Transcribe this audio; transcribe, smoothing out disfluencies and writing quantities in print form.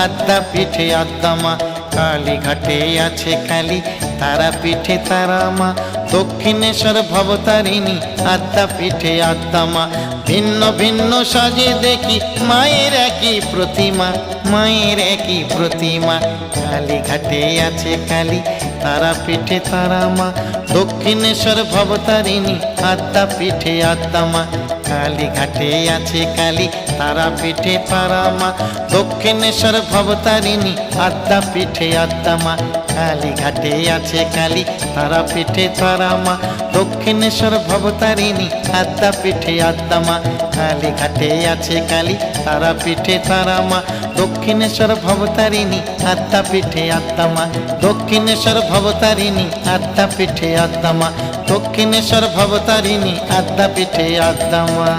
আদ্যা পিঠে আদ্যা মা। কালীঘাটে আছে কালী, তারা পিঠে তারা মা। দক্ষিণেশ্বর ভবতারিণী, আদ্যা পিঠে আদ্যা মা। ভিন্ন ভিন্ন সাজে দেখি মায়ের একই প্রতিমা, মায়ের একই প্রতিমা। কালীঘাটে আছে কালী, তারা পিঠে তারা মা। দক্ষিণেশ্বর ভবতারিণী, আদ্যা পিঠে আদ্যা মা। কালীঘাটে আছে কালী, তারা পিঠে তারা মা। দক্ষিণেশ্বর ভবতারিণী, আদ্যা পিঠে আদ্যা মা। কালীঘাটে আছে কালী, তারা পিঠে তারা মা। দক্ষিণেশ্বর ভবতারিণী, আদ্যা পিঠে আদ্যা মা। কালীঘাটে আছে কালী, তারা পিঠে তারা মা। দক্ষিণেশ্বর ভবতারিণী, আদ্যা পিঠে আদ্যা মা। দক্ষিণেশ্বর ভবতারিণী, আদ্যা পিঠে আদ্যা মা। দক্ষিণেশ্বর ভবতারিণী, আদ্যা পিঠে আদ্যা মা।